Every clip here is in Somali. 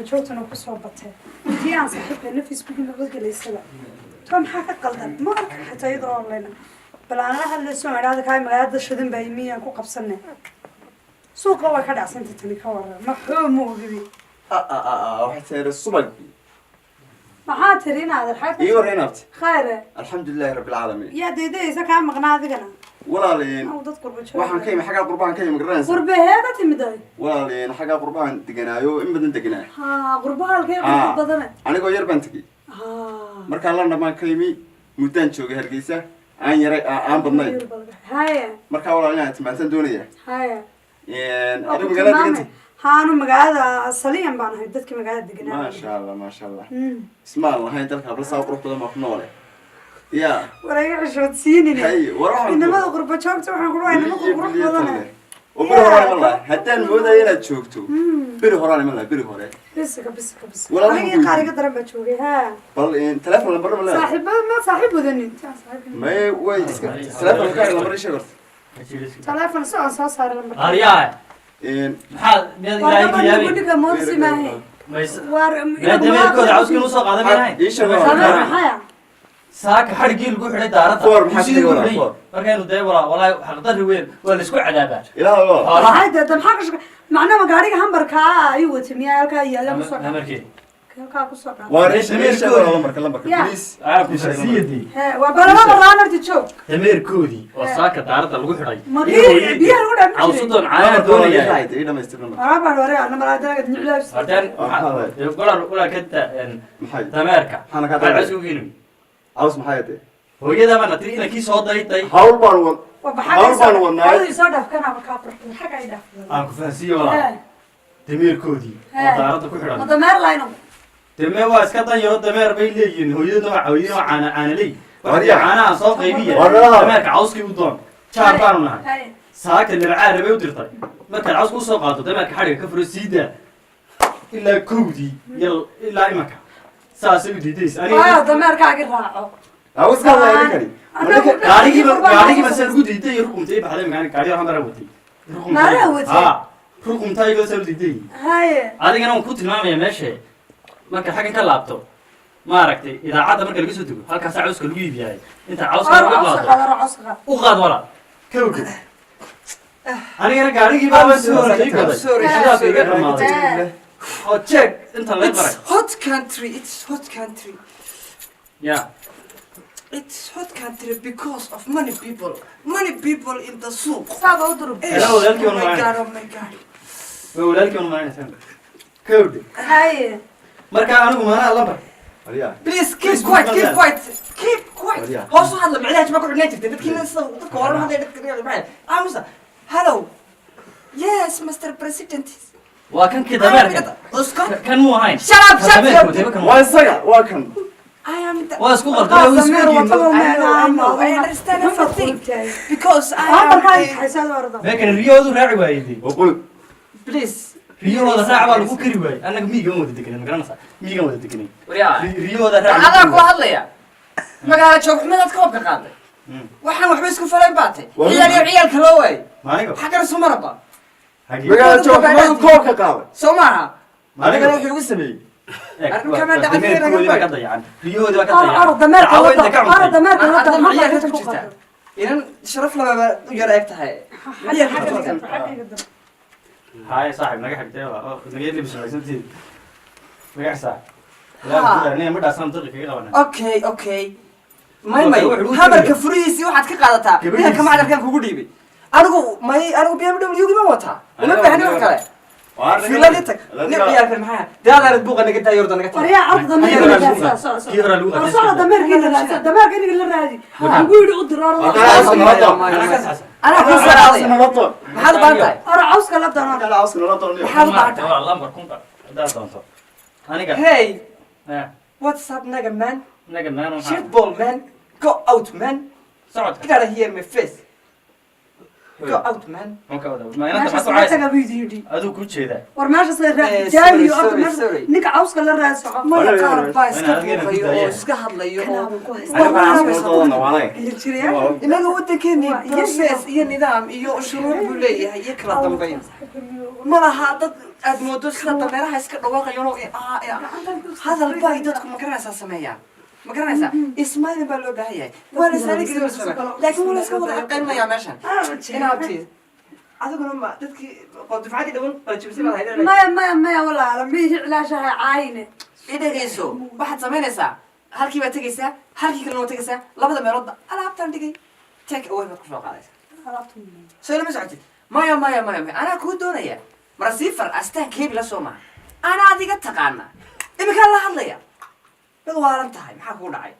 joogtana ku soo batay intii aan saaxiibkayna Facebook la galaysaba tom xaka qaldan ma arka xataa iyadoo online bal aan la hadlay soo idhaahdo kaay magaalada shidan bay miyaan ku qabsanay suuqa waa ka dhacsantay tani ka waran ma xumo ogibi waxay tahay subag maxaa tiri inaad arxaad iyo reynabt khayr alxamdulillaah rabbil caalamiin yaa deedaysa ka maqnaadigana walaaleen oo dad qurbo jooga waxaan ka yimid xagga qurbaan ka yimid garanaysa qurbaheeda timiday walaaleen xagga qurbaan deganaayo in badan deganaa ha qurbahalkee qurbo badan anigoo yar baan tagay markaan la dhamaan ka yimi muddaan joogay hargeysa aan yaray aan badnay haya markaa walaaleen aan timaantan doonaya haya adigu magaalada degantay haanu magaalada saliyan baan ahay dadka magaalada deganaa maasha allah ismaan lahayn dalka habla saa qurux badan baa ku noole ya warayga cushood siinine inamada qurbo joogta waxaan ku dhahay inama qurux badan وبره هراء والله حتى الموضة يلا تشوفتو بره هراء والله بره هراء بس والله أنا قاري قدر بتشوفي ها بل إن تلفون لبرة ولا صاحب ما صاحب وذني ما وين تلفون كاي لبرة شغل تلفون سو صار لبرة أريا إن حال يا يابي كم موسى ما هي وار لا دمير كود عاوز كل مساق هذا ما هي إيش هذا saak xarigii lagu xidhay daarada foor maxaa ku wara markaynu deebara walaa xaqdar weyn waa la isku cadaabaa ilaahay hayda dam xaq macna gaariga hambarka ay wati miyaa halka yaala ku soo hamarkii halka ku soo wareesh meesha lambarka please aarku shaqsiyadii waa baraba raanarti joog dameerkoodii oo saaka daarada lagu xidhay biyaha lagu dhameeyay awsadon caana doonaya ay dhameystirnaa araba hore ana malaadaga niclaas hadan qolar wala kada dameerka xana isku geeyay عاوز محايدة hooyada ma natiri ina kii soo daytay hawl baan wadnaa ay soo dhafkana ka farxin xaq ay dhafay aan ku fahansiyo wala dameerkoodii oo daarada ku xidhan dameer layno dameer waa iska tan yaro dameer bay leeyihiin hooyada caana ley wariya caanaha soo qaybiya dameerka cawskii u doon jaar baan nahay saaka nabcaa rabay u dirtay marka cawska u soo qaato dameerka xariga ka furo siida ilaa koodii ilaa imaka saasay u diidays aniga dameerkaaga raaco عاوز كذا يعني gaarigii ma san ugu diiday ruqumtay baxday magaan gaariga waxaan bara watay ruqumtay go san diiday haye adigana waan ku tilmaamaya meesha marka xaggan ka laabto ma aragtay idaacada marka laga soo tago halkaas cawska lagu iibiyay inta cawska lagu qaado u qaad wala kawga anigana gaarigii baa soo iga dhamaaday oo check inta la baray hot country it's hot country yeah it's hot country because of many people in the soup saaba u durub hello welcome oh my god welcome my code haye marka anigu maana lambar please keep quiet hoos u hadla macnaheedu ma ku xidhnaan jirtay dadkiina dadka hore hadday dadka maxay aamusa hello yes mr president waa kan kii dameerka kan muu ahayn shut up waa isaga waa kan I am the waa isku qaldan waa isku I understand everything because I am laakiin riyoodu raaci waayay وقول please riyooda raac baa lagu kari waayay anaga miiga wada deganay magaranaysa miiga wada deganay riyooda raac adaa ku hadlaya magaala joog xumeed ka wabka qaaday waxaan waxba isku falay baatay ciyaalka loo waayay maaniga xagar sumaraba magaala joog xumeed koobka qaaday Soomaha aniga wuxuu ugu sameeyay كمان دعك ريود إذن شرف لما يراك تهاي هاي صاحب نجح كتير نجيت لي بسرعة سنتين نجح صح لا أنا مرة أصلا طريق كذا وانا أوكي ماي هذا كفريسي واحد كقادتها هي كم عدد كان كقولي أنا بيعمل يوجي ما وتها ولا بيعني وكله في ليلتك نبيا في المحل ده أنا رتبوق أنا قلت يورد أنا قلت يا عبد الله كيرا لوغا صار دمر كده راجي نقول أدرار أنا كسر هذا بانتاي أنا عاوز كلام ده لا عاوز كلام ده هذا بانتاي والله مركون ده تونتو أنا قال Hey what's up nigga man نجد shit ball man go out man صعد get out of here my face go out man ma ka wada ma inta meesha ma soo socaysa taga video aduu ku jeeda war meesha soo Eh, raad jaabi sorry, oo sorry, meesha sorry. ninka cawska la raadso maya qaar baa Waa iska inaad adiga buuqayo ku oo daayaan. iska hadlayo oo kanaaban ku haysta aniga caafimaadkoodana waalay jiriya inaga wadankeeni Waa, iyo- process iyo nidaam iyo shuruuc buu leeyahay iyo kala dambeyn ma laha dad aad moodo sida dameeraha iska dhawaaqayo hadal bay dadku ma garanaysaa sameeyaan ma garanaysaa ismailin baa loo baahan yahay waa la saaligeliyo la sameeya laakiin waa la iska wada aqaynaya meeshan inaabti adiguna ma dadkii dufcadii dhawan qalajibisay baad haydeen maya walaala mihi cilaashaha caayine idhagayso waxaad samaynaysaa halkii baad tegaysaa halkii kalena waad tegaysaa labada meeloodba alaabtaan dhigay take away baad kusoo qaadaysaa soo lama socotid maya anaa kuu doonaya marasiifar astaan keebi la soo maha anaa adiga taqaana iminkaan la hadlaya mid waalan tahay maxaa kugu dhacay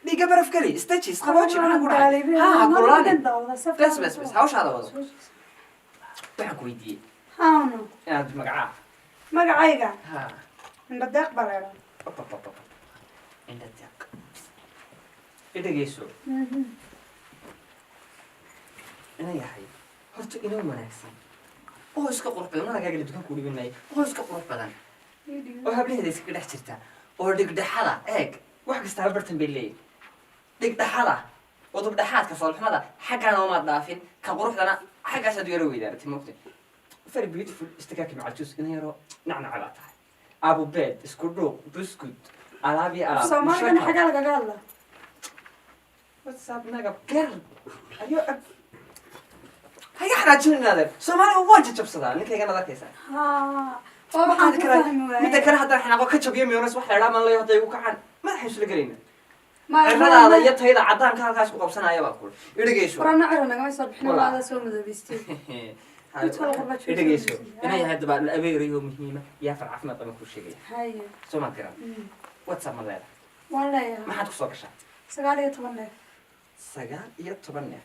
dhiigga baraf geli stages qabooji maxaa kugu dhacay ha kululaanin bes hawshaada wado waxaan ku weydiiyey hawno inaad magacaa magacayga ha indhadeeq baa leedaa indhadeeq idhagayso ina yahay horta inoo wanaagsan oo iska qurux badan managaaga dukaan ku dhibin maayo oo iska qurux badan oo hablaheeda iska dhex jirta oo dhigdhexada eeg wax kastaba bartan bay leeyihin dhigdhexada oo dubdhexaadka foolxumada xaggaana umaad dhaafin ka quruxdana xaggaas aad yaro weydaaratay moogta very beautiful istikaaki macaljuus ina yaro nacnaca baa tahay abubeed isku dhuuq buskud alaab iyo alaab soomaaligana xaggaa lagaga hadla whatsapp naga girl ayo haya xanaajin inaadeen soomaaliga waan jajabsadaa ninkaygana arkaysaa waxaan ku fahmi midda kale haddaan xanaaqo ka jabiyo miyoonas wax la idhaa man leeyo hadday igu kacaan madaxaan isla gelayna waaya ciradaada iyo tayda caddaanka halkaas ku qabsanaya baa kul idhagayso warana cira nagama soo bixin waada soo madoobaystay idhagayso inay yahay dabaa la abeerayo muhiima yaa far caafimaad qaban kuu sheegaya haye soo maad garan whatsapp ma leedahay waan leeyahay maxaad kusoo gashaa 19 neef 19 neef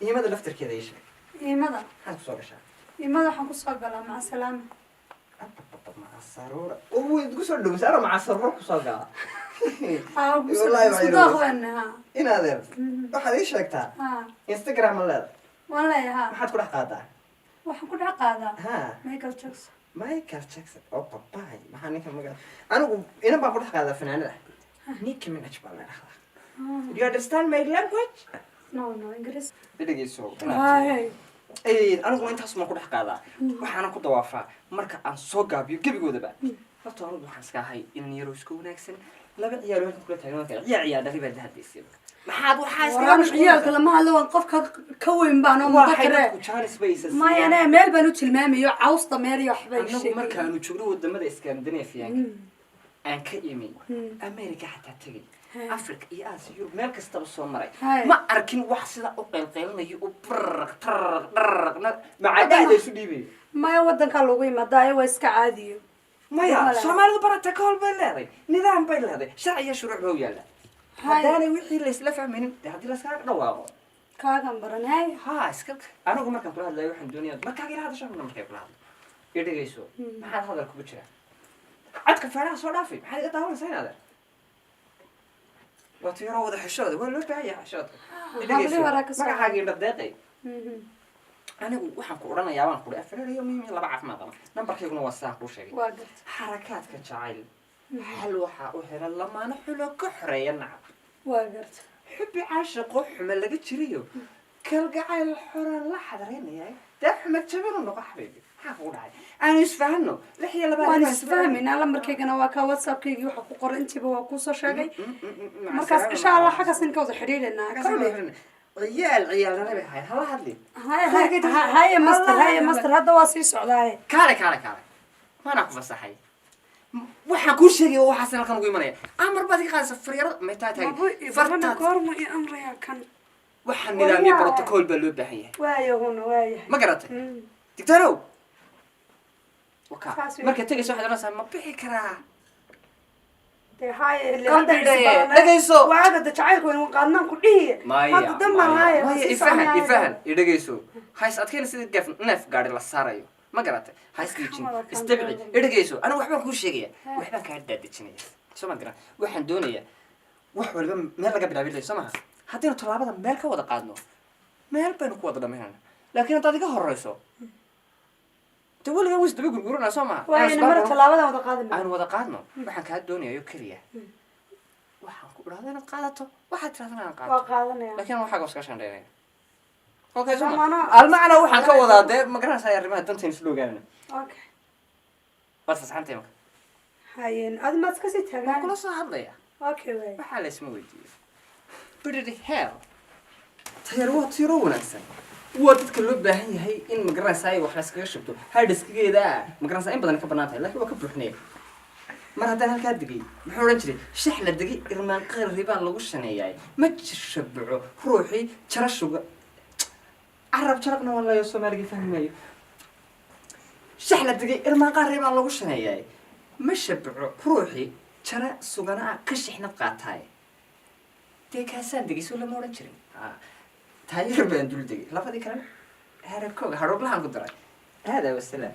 iimada laftarkeeda ii sheeg iimada maxaad kusoo gashaa iimada waxaan kusoo galaa maca salaama maca saruura oo idku soo dhowsaaro maca saruura kusoo gala isku daaqweena ha inaadeer waxaad ii sheegtaa ha instagram ma leedahay waan leeyahay maxaad ku dhex qaadaa waxaan ku dhex qaadaa ha Michael Jackson michael jackson oo babaay maxaa ninka magaca anigu inan baan ku dhex qaadaa fanaanada nicki minaj baa la dhahdaa do you understand my language no English dhegeyso haye anigu intaas maan ku dhex qaadaa waxaana ku dawaafaa marka aan soo gaabiyo gebigoodaba horta anigu waxaan iska ahay inan yaro isku wanaagsan laba ciyaar halkan kula taagan marka ciyaar dhali baa dahadaysa maxaad waxaa iska waraan ciyaalka lama hadlo waan qofka ka weyn baan oo mudakare maya ne meel baan u tilmaamayo caws dameer iyo waxba anagu sheegay markaanu joogno wadamada Scandinavian aan ka imi America xataa tagay Africa iyo Asia Yurub meel kastaba soo maray ma arkin wax sida u qeylqeylanayo u brrrna macadaada isu dhiibay maya wadanka lagu yimaadaayo waa iska caadiyo maya Soomaalidu barata ka hol bay leedahay nidaam bay leedahay sharci iyo shuruuc baa u yaala haddaanay wixii la isla fahmaynin haddii la iskaga dhawaaqo kaagan baran hay ha iska anigu markaan kula hadlayo waxaan doonayaa markaa ila hadasho markay kula hadlo iyo dhegeyso maxaad hadal kugu jira codka feeraha soo dhaafay maxaad iga daawanaysaa inaad waad yaro wada xishooda waa loo baahan yahay xishoodka dhegeyso magacaaga indha deeqay anigu waxaan ku odhanayaa waan kuri afreeriyo muhiim laba caafimaad qaba nambarkayguna waa saan kuu sheegay xarakaadka jacayl hal waxaa u hela lamaana xulo ka xoreeya nacab waa garta xubbi caashaqo xume laga jiriyo kalgacayl xoran la xadareynaya dee xume jabinu noqo xabiibi maxaa kugu dhacay aanu isfahano waan isfahmaynaa lambarkaygana waa kaa whatsappkaygii waxa ku qoran intiiba waa kuusoo sheegay markaas insha allah xaggaas in ka wada xidhiidhaynaa ciyaalnana bay ahayd hala hadlin haye master hadda waa sii socdaaye kaale maanaa ku fasaxay waxaan kuu sheegay oo waxaas halkan ugu imanaya amar baad iga qaadaysa faryarada maytaa tahay fartaad goorma i amraya kan waxaa nidaamyo protocol baa loo baahan yahay waayahuna waayahay ma garatay digtanow marka tegaysa waxaad oranaysaa ma bixi karaa dhegayso waaga da jacaylku waynu qaadnaan ku dhihi hadda dambaan haaya ifahan idhegayso hays adkayna sida gaf neef gaari la saarayo ma garatay hayskiijin istabci idhegayso anigu waxbaan kuu sheegaya waxbaan kaa daadejinaya soo ma garan waxaan doonayaa wax waliba meel laga bilaabi layo soo maha haddaynu tallaabada meel ka wada qaadno meel baynu ku wada dhamaynana laakiin haddaad iga horeyso de weligaa wis daba gurguranaa soo maa waayna mar talaabadan wada qaadina aan wada qaadno waxaan kaa doonayayo keliya waxaan ku idhahda inaad qaadato waxaad tirahdana aan waa qaato qaadanaya laakiin waxaaga iska shandheynaya okay soo Samano. almacna waxaan ka wadaa dee ma garanaysaa arrimaha dantaynu isla ogaanana okay waad fasaxantay marka hayen adi maad iska sii waan taagaan kula soo hadlaya okay waay waxaa la isma weydiiyo pretty hell tayar waa tiro wanaagsan waa dadka loo baahan yahay in ma garanaysaa ay wax la iskaga shubto hardhiskigeeda ma garanaysaa in badan ka bannaan tahay laakiin waa ka buuxnaya mar haddaan halkaa degay muxuu odhan jiray shax la degay irmaan qari baa lagu shaneeyaay ma shabaco ruuxii jara shuga carab jaraqna waa layo soomaaliga fahmi maayo shax la degay irmaan qari baa lagu shaneeyaay ma shabaco ruuxii jara sugana ah ka shixnad qaataay dee kaasaan degay soo lama odhan jirin taayar baan dul degay labadii kalena harakooga hadhooblahaan ku daray haadaa wasalaam